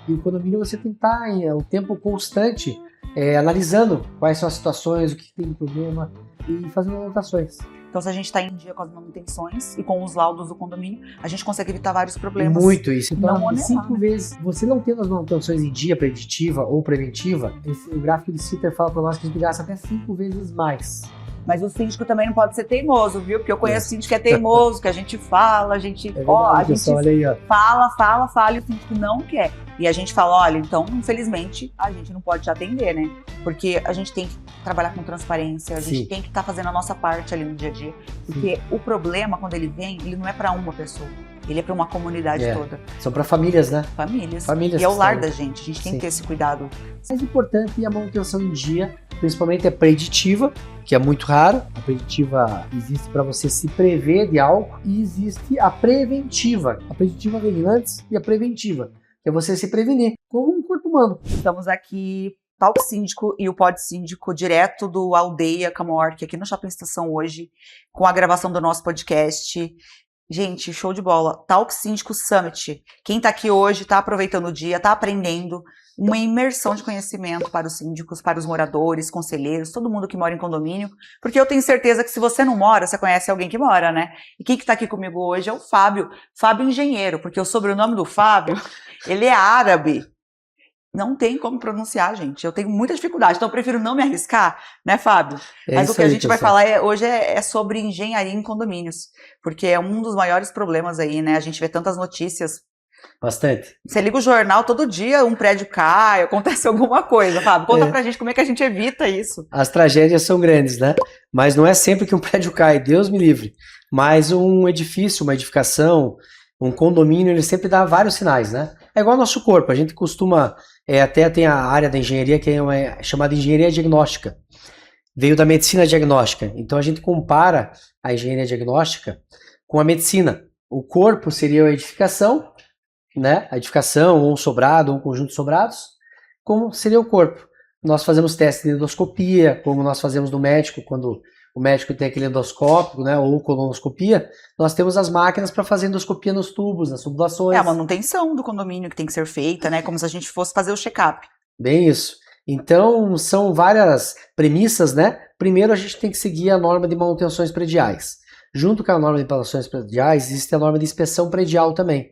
E o condomínio você tem que estar o tempo constante analisando quais são as situações, o que tem de problema e fazendo anotações. Então, se a gente está em dia com as manutenções e com os laudos do condomínio, a gente consegue evitar vários problemas. Muito, isso. Então, Não 5 vezes, você não tendo as manutenções em dia, preditiva ou preventiva, o gráfico de Sitter fala para nós que a gente gasta até 5 vezes mais. Mas o síndico também não pode ser teimoso, viu? Porque eu conheço síndico que é teimoso, que a gente fala, a gente, a gente olha aí, fala, e o síndico não quer. E a gente fala, olha, então, infelizmente, a gente não pode te atender, né? Porque a gente tem que trabalhar com transparência, a gente tem que estar fazendo a nossa parte ali no dia a dia. Porque o problema, quando ele vem, ele não é para uma pessoa. Ele é para uma comunidade toda. São para famílias, né? Famílias. E é o lar da gente. A gente tem que ter esse cuidado. O mais importante é a manutenção em dia, principalmente a preditiva, que é muito raro. A preditiva existe para você se prever de algo e existe a preventiva. A preditiva vem antes e a preventiva, que é você se prevenir, como um corpo humano. Estamos aqui, Talk Síndico e o Pod Síndico, direto do Aldeia Camorque, aqui no Shopping Estação hoje, com a gravação do nosso podcast. Gente, show de bola. Talk Síndico Summit. Quem tá aqui hoje tá aproveitando o dia, tá aprendendo uma imersão de conhecimento para os síndicos, para os moradores, conselheiros, todo mundo que mora em condomínio, porque eu tenho certeza que se você não mora, você conhece alguém que mora, né? E quem que tá aqui comigo hoje é o Fábio Engenheiro, porque o sobrenome do Fábio, ele é árabe. Não tem como pronunciar, gente. Eu tenho muita dificuldade, então eu prefiro não me arriscar, né, Fábio? Mas o que a gente vai falar hoje é sobre engenharia em condomínios, porque é um dos maiores problemas aí, né? A gente vê tantas notícias. Bastante. Você liga o jornal todo dia, um prédio cai, acontece alguma coisa, Fábio. Conta pra gente como é que a gente evita isso. As tragédias são grandes, né? Mas não é sempre que um prédio cai, Deus me livre. Mas um edifício, uma edificação, um condomínio, ele sempre dá vários sinais, né? É igual ao nosso corpo, a gente costuma... até tem a área da engenharia que é chamada engenharia diagnóstica. Veio da medicina diagnóstica. Então a gente compara a engenharia diagnóstica com a medicina. O corpo seria a edificação, né? A edificação, ou um sobrado, ou um conjunto de sobrados. Como seria o corpo? Nós fazemos testes de endoscopia, como nós fazemos no médico, quando o médico tem aquele endoscópio, né, ou colonoscopia, nós temos as máquinas para fazer endoscopia nos tubos, nas tubulações. É a manutenção do condomínio que tem que ser feita, né, como se a gente fosse fazer o check-up. Bem isso. Então, são várias premissas, né? Primeiro, a gente tem que seguir a norma de manutenções prediais. Junto com a norma de manutenções prediais, existe a norma de inspeção predial também.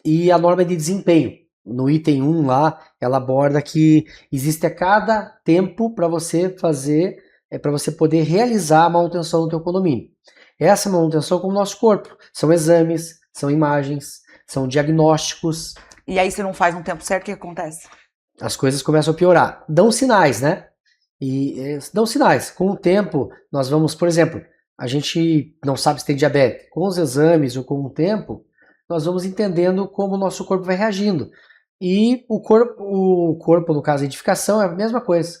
E a norma de desempenho. No item 1 lá, ela aborda que existe a cada tempo para você fazer... para você poder realizar a manutenção do teu condomínio. Essa manutenção é como o nosso corpo. São exames, são imagens, são diagnósticos. E aí se não faz no tempo certo, o que acontece? As coisas começam a piorar. Dão sinais, né? Dão sinais. Com o tempo, nós vamos, por exemplo, a gente não sabe se tem diabetes. Com os exames ou com o tempo, nós vamos entendendo como o nosso corpo vai reagindo. E o corpo, no caso a edificação, é a mesma coisa.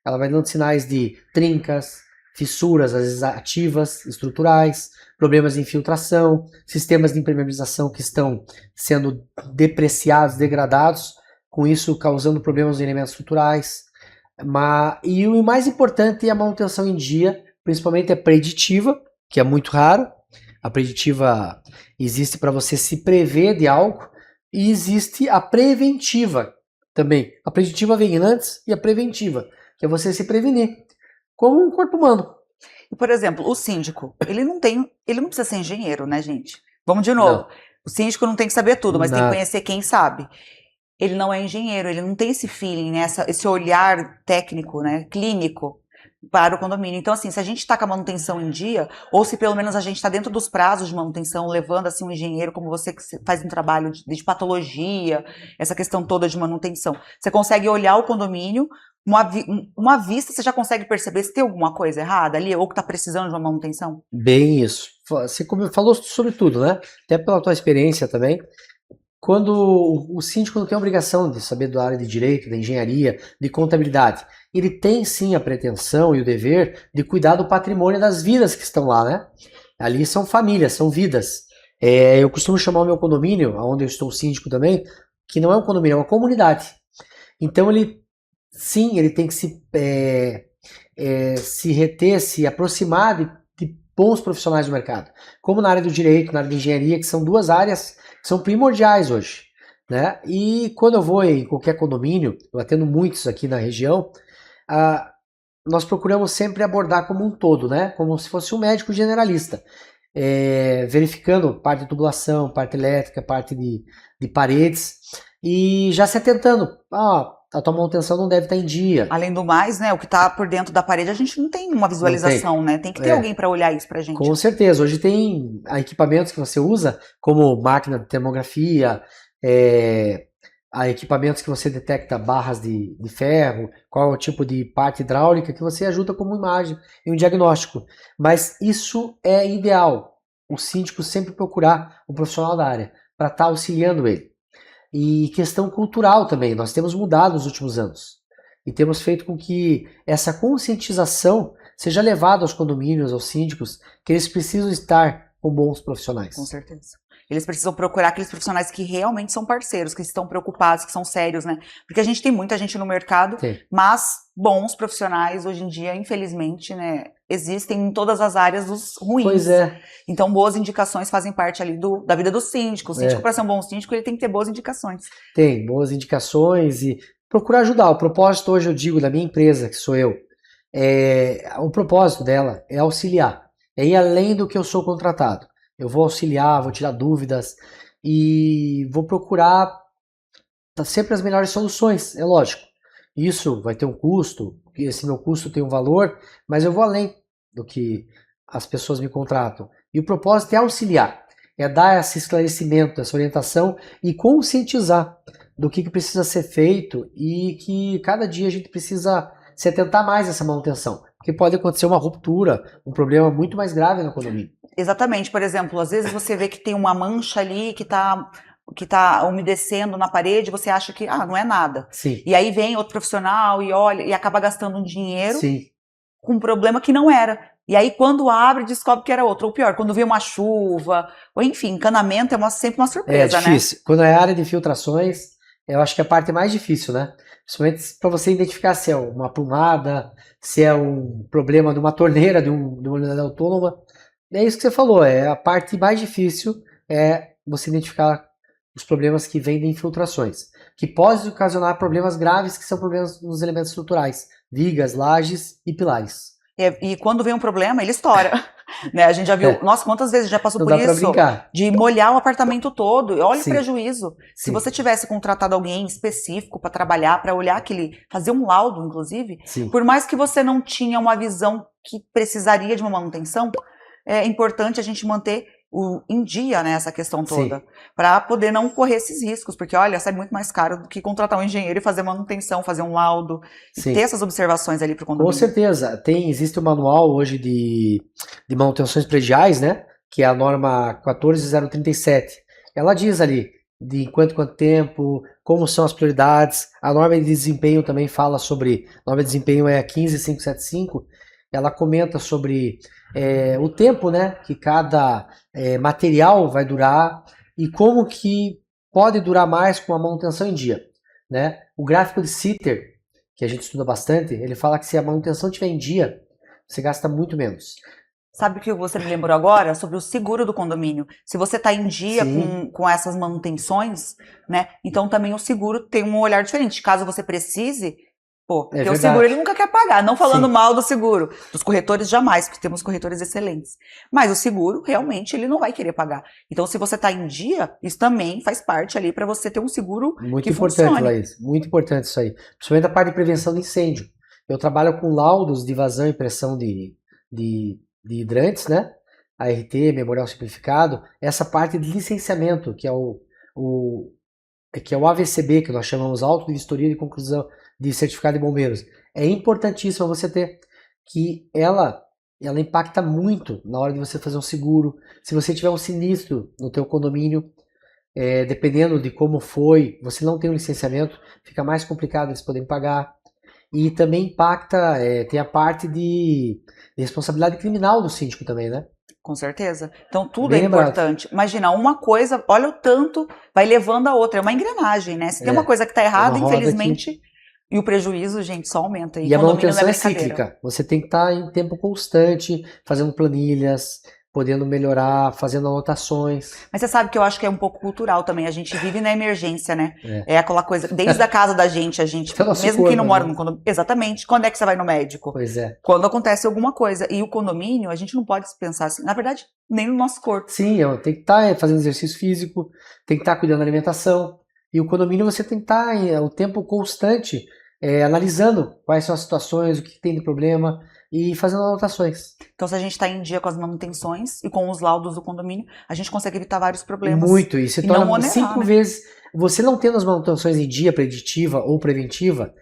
Ela vai dando sinais de trincas, fissuras, às vezes ativas, estruturais, problemas de infiltração, sistemas de impermeabilização que estão sendo depreciados, degradados, com isso causando problemas de elementos estruturais. E o mais importante é a manutenção em dia, principalmente a preditiva, que é muito raro. A preditiva existe para você se prever de algo, e existe a preventiva também. A preditiva vem antes e a preventiva, que é você se prevenir, como um corpo humano. E, por exemplo, o síndico, ele não precisa ser engenheiro, né, gente? Vamos de novo. Não. O síndico não tem que saber tudo, mas tem que conhecer quem sabe. Ele não é engenheiro, ele não tem esse feeling, né, esse olhar técnico, né, clínico para o condomínio. Então, assim, se a gente está com a manutenção em dia, ou se pelo menos a gente está dentro dos prazos de manutenção, levando assim um engenheiro como você que faz um trabalho de patologia, essa questão toda de manutenção, você consegue olhar o condomínio, uma vista, você já consegue perceber se tem alguma coisa errada ali, ou que está precisando de uma manutenção? Bem isso. Você falou sobre tudo, né? Até pela tua experiência também. Quando o síndico não tem a obrigação de saber da área de direito, da engenharia, de contabilidade, ele tem sim a pretensão e o dever de cuidar do patrimônio das vidas que estão lá, né? Ali são famílias, são vidas. Eu costumo chamar o meu condomínio, onde eu estou síndico também, que não é um condomínio, é uma comunidade. Então ele tem que se reter, se aproximar de bons profissionais do mercado. Como na área do direito, na área de engenharia, que são duas áreas que são primordiais hoje. né? E quando eu vou em qualquer condomínio, eu atendo muitos aqui na região, nós procuramos sempre abordar como um todo, né? Como se fosse um médico generalista, verificando parte de tubulação, parte elétrica, parte de paredes, e já se atentando, a tua manutenção não deve estar em dia. Além do mais, né, o que está por dentro da parede, a gente não tem uma visualização, né? Tem que ter alguém para olhar isso pra gente. Com certeza. Hoje tem equipamentos que você usa, como máquina de termografia, há equipamentos que você detecta barras de ferro, qual é o tipo de parte hidráulica que você ajuda como imagem e um diagnóstico. Mas isso é ideal. O síndico sempre procurar um profissional da área para estar auxiliando ele. E questão cultural também, nós temos mudado nos últimos anos. E temos feito com que essa conscientização seja levada aos condomínios, aos síndicos, que eles precisam estar com bons profissionais. Com certeza. Eles precisam procurar aqueles profissionais que realmente são parceiros, que estão preocupados, que são sérios, né? Porque a gente tem muita gente no mercado, mas bons profissionais hoje em dia, infelizmente, né, existem em todas as áreas dos ruins. Pois é. Então, boas indicações fazem parte ali da vida do síndico. O síndico, para ser um bom síndico, ele tem que ter boas indicações. Tem boas indicações e procurar ajudar. O propósito hoje, eu digo, da minha empresa, que sou eu, o propósito dela é auxiliar, é ir além do que eu sou contratado. Eu vou auxiliar, vou tirar dúvidas e vou procurar sempre as melhores soluções, é lógico. Isso vai ter um custo, esse meu custo tem um valor, mas eu vou além do que as pessoas me contratam. E o propósito é auxiliar, é dar esse esclarecimento, essa orientação e conscientizar do que precisa ser feito e que cada dia a gente precisa se atentar mais a essa manutenção, porque pode acontecer uma ruptura, um problema muito mais grave no condomínio. Exatamente, por exemplo, às vezes você vê que tem uma mancha ali que tá umedecendo na parede, você acha que não é nada. Sim. E aí vem outro profissional e olha e acaba gastando um dinheiro Sim. com um problema que não era. E aí quando abre, descobre que era outro. Ou pior, quando vem uma chuva, ou enfim, encanamento é sempre uma surpresa, né? É difícil. Quando é área de filtrações, eu acho que é a parte mais difícil, né? Principalmente para você identificar se é uma plumada, se é um problema de uma torneira, de uma unidade autônoma. É isso que você falou, é a parte mais difícil, é você identificar os problemas que vêm de infiltrações, que podem ocasionar problemas graves, que são problemas nos elementos estruturais, vigas, lajes e pilares. E quando vem um problema, ele estoura. Né? A gente já viu, nossa, quantas vezes já passou Não por dá pra isso, brincar. de molhar o apartamento todo. Olha o Sim. prejuízo. Se Sim. você tivesse contratado alguém específico para trabalhar, para olhar fazer um laudo, inclusive, Sim. por mais que você não tinha uma visão que precisaria de uma manutenção, é importante a gente manter em dia, né, essa questão toda, para poder não correr esses riscos, porque olha, sai muito mais caro do que contratar um engenheiro e fazer manutenção, fazer um laudo, e ter essas observações ali para o condomínio. Com certeza, existe um manual hoje de manutenções prediais, né, que é a norma 14037. Ela diz ali de quanto tempo, como são as prioridades. A norma de desempenho também fala sobre, a norma de desempenho é a 15575, ela comenta sobre o tempo, né, que cada material vai durar e como que pode durar mais com a manutenção em dia, né? O gráfico de Sitter, que a gente estuda bastante, ele fala que se a manutenção estiver em dia, você gasta muito menos. Sabe o que você me lembrou agora? Sobre o seguro do condomínio. Se você está em dia com essas manutenções, né? Então também o seguro tem um olhar diferente. Caso você precise, porque o seguro ele nunca quer pagar. Não falando mal do seguro. Dos corretores jamais, porque temos corretores excelentes. Mas o seguro, realmente, ele não vai querer pagar. Então, se você está em dia, isso também faz parte ali para você ter um seguro muito que importante, funcione. Laís. Muito importante isso aí. Principalmente a parte de prevenção de incêndio. Eu trabalho com laudos de vazão e pressão de hidrantes, né? ART, memorial simplificado. Essa parte de licenciamento, que é o AVCB, que nós chamamos Auto de Vistoria de Conclusão de Certificado de Bombeiros. É importantíssimo você ter, que ela impacta muito na hora de você fazer um seguro. Se você tiver um sinistro no teu condomínio, dependendo de como foi, você não tem um licenciamento, fica mais complicado eles poderem pagar. E também impacta, tem a parte de responsabilidade criminal do síndico também, né? Com certeza. Então tudo é importante. Imagina, uma coisa, olha o tanto, vai levando a outra. É uma engrenagem, né? Se tem uma coisa que está errada, infelizmente, e o prejuízo, gente, só aumenta. E a manutenção é cíclica. Você tem que estar em tempo constante, fazendo planilhas, podendo melhorar, fazendo anotações. Mas você sabe que eu acho que é um pouco cultural também. A gente vive na emergência, né? É aquela coisa, desde a casa da gente, mesmo que não mora no condomínio. Exatamente. Quando é que você vai no médico? Pois é. Quando acontece alguma coisa. E o condomínio, a gente não pode pensar assim. Na verdade, nem no nosso corpo. Sim, tem que estar fazendo exercício físico, tem que estar cuidando da alimentação. E o condomínio você tem que estar o tempo constante analisando quais são as situações, o que tem de problema e fazendo anotações. Então, se a gente está em dia com as manutenções e com os laudos do condomínio, a gente consegue evitar vários problemas. Muito, e se torna 5 vezes. Você não tendo as manutenções em dia, preditiva ou preventiva,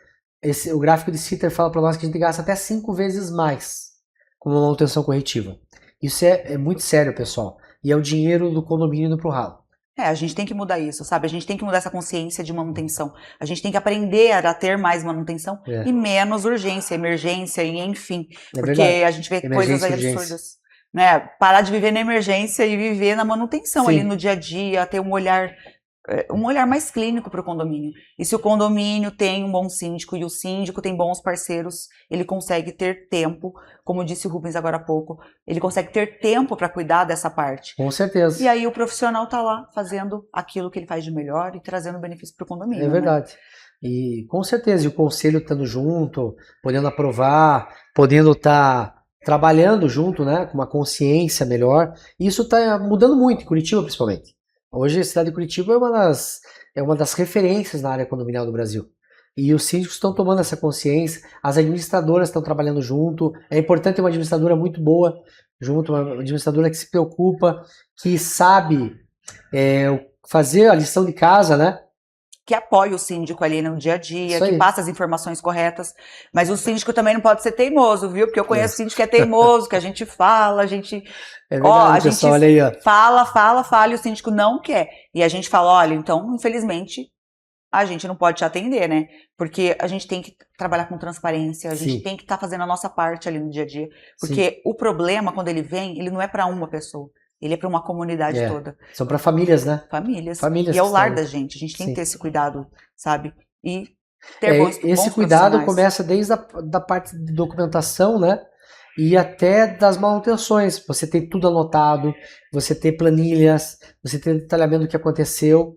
o gráfico de Sitter fala para nós que a gente gasta até 5 vezes mais com uma manutenção corretiva. Isso é muito sério, pessoal. E é o dinheiro do condomínio indo pro ralo. A gente tem que mudar isso, sabe? A gente tem que mudar essa consciência de manutenção. A gente tem que aprender a ter mais manutenção e menos urgência, emergência e enfim. Porque verdade. A gente vê coisas aí absurdas. Né? Parar de viver na emergência e viver na manutenção. Sim. Ali no dia a dia, ter um olhar mais clínico para o condomínio. E se o condomínio tem um bom síndico e o síndico tem bons parceiros, ele consegue ter tempo, como disse o Rubens agora há pouco, ele consegue ter tempo para cuidar dessa parte. Com certeza. E aí o profissional está lá fazendo aquilo que ele faz de melhor e trazendo benefício para o condomínio. É verdade. Né? E com certeza, e o conselho estando junto, podendo aprovar, podendo estar trabalhando junto, né, com uma consciência melhor, isso está mudando muito, em Curitiba principalmente. Hoje a cidade de Curitiba é uma das referências na área condominial do Brasil. E os síndicos estão tomando essa consciência, as administradoras estão trabalhando junto. É importante ter uma administradora muito boa junto, uma administradora que se preocupa, que sabe fazer a lição de casa, né? Que apoia o síndico ali no dia a dia, que passa as informações corretas. Mas o síndico também não pode ser teimoso, viu? Porque eu conheço síndico que é teimoso, que a gente fala, a gente... É verdade, pessoal, olha aí, ó. Fala, e o síndico não quer. E a gente fala, olha, então, infelizmente, a gente não pode te atender, né? Porque a gente tem que trabalhar com transparência, a gente tem que estar fazendo a nossa parte ali no dia a dia. Porque o problema, quando ele vem, ele não é para uma pessoa. Ele é para uma comunidade toda. São para famílias, né? Famílias. E é o lar da gente. A gente tem que ter esse cuidado, sabe? E ter bons esse cuidado começa desde da parte de documentação, né? E até das manutenções. Você ter tudo anotado, você ter planilhas, você ter detalhamento do que aconteceu.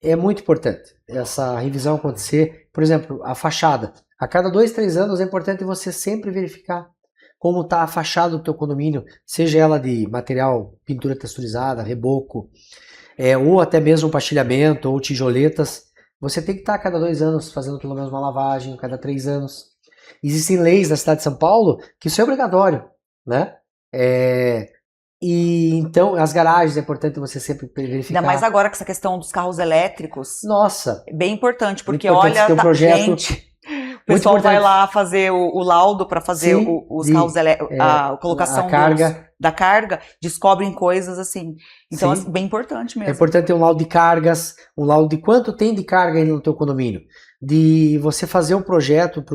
É muito importante essa revisão acontecer. Por exemplo, a fachada. A cada 2, 3 anos é importante você sempre verificar como está a fachada do teu condomínio, seja ela de material, pintura texturizada, reboco, ou até mesmo pastilhamento ou tijoletas. Você tem que estar a cada 2 anos fazendo pelo menos uma lavagem, a cada 3 anos. Existem leis na cidade de São Paulo que isso é obrigatório, né? E então, as garagens é importante você sempre verificar. Ainda mais agora com essa questão dos carros elétricos. Nossa! É bem importante, porque olha, um projeto... gente... O pessoal vai lá fazer o laudo para fazer os carros elétricos, a colocação da carga, descobrem coisas assim. Então, é bem importante mesmo. É importante ter um laudo de cargas, um laudo de quanto tem de carga aí no teu condomínio. De você fazer um projeto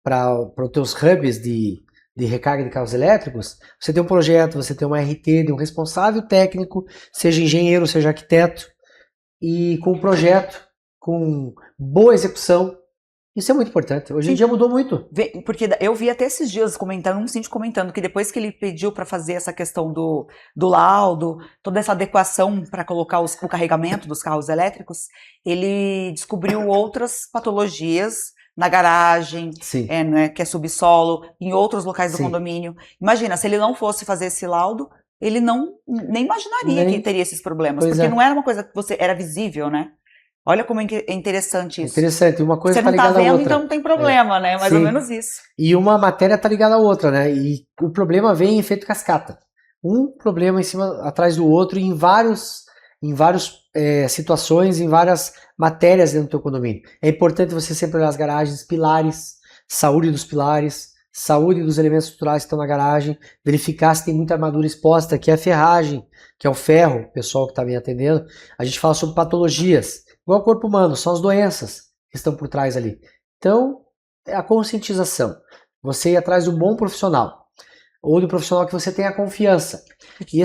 para os teus hubs de recarga de carros elétricos, você tem um projeto, você tem uma RT de um responsável técnico, seja engenheiro, seja arquiteto, e com um projeto, com boa execução. Isso é muito importante. Hoje em dia mudou muito. Porque eu vi até esses dias um síndico comentando que depois que ele pediu para fazer essa questão do laudo, toda essa adequação para colocar o carregamento dos carros elétricos, ele descobriu outras patologias na garagem, né, que é subsolo, em outros locais do condomínio. Imagina, se ele não fosse fazer esse laudo, ele nem imaginaria que teria esses problemas. Porque não era uma coisa que era visível, né? Olha como é interessante isso. Interessante, uma coisa está ligada à outra. Você não tá vendo, então não tem problema, né? Mais ou menos isso. E uma matéria está ligada à outra, né? E o problema vem em efeito cascata. Um problema em cima, atrás do outro, em várias situações, em várias matérias dentro do teu condomínio. É importante você sempre olhar as garagens, pilares, saúde dos pilares, saúde dos elementos estruturais que estão na garagem, verificar se tem muita armadura exposta, que é a ferragem, que é o ferro, o pessoal que está me atendendo. A gente fala sobre patologias. Igual ao corpo humano, são as doenças que estão por trás ali. Então, é a conscientização. Você ir atrás de um bom profissional. Ou de um profissional que você tenha confiança. E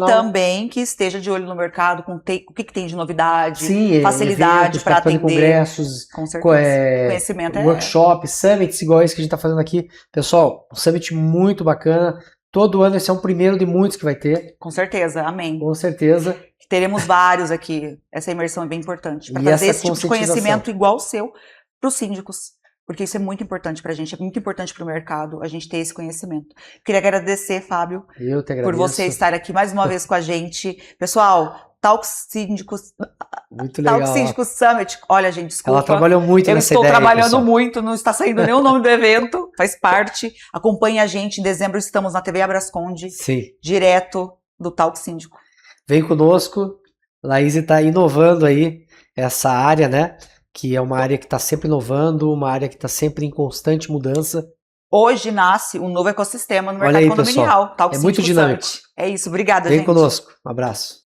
também que esteja de olho no mercado, com o que tem de novidade, facilidade para atender. Congressos, com certeza. Conhecimento workshops, summits igual esse que a gente está fazendo aqui. Pessoal, um summit muito bacana. todo ano esse é um primeiro de muitos que vai ter. Com certeza, amém. Com certeza. Teremos vários aqui. Essa imersão é bem importante. Para E trazer essa esse tipo de conhecimento igual o seu para os síndicos. Porque isso é muito importante para a gente, é muito importante para o mercado, a gente ter esse conhecimento. Queria agradecer, Fábio, Eu te agradeço. por você estar aqui mais uma vez com a gente. Pessoal, Talks Síndicos, muito legal. Talks Síndicos Summit. Olha, gente, desculpa. Ela trabalhou muito nessa ideia. Eu estou trabalhando pessoal. muito, não está saindo nem o nome do evento, faz parte. Acompanhe a gente, em dezembro estamos na TV Abrasconde, Sim. direto do Talks Síndico. Vem conosco, Laís está inovando aí essa área, né? Que é uma área que está sempre inovando, uma área que está sempre em constante mudança. Hoje nasce um novo ecossistema no Olha mercado aí, condominial. pessoal, é muito dinâmico. É isso, obrigada, Vem gente. conosco, um abraço.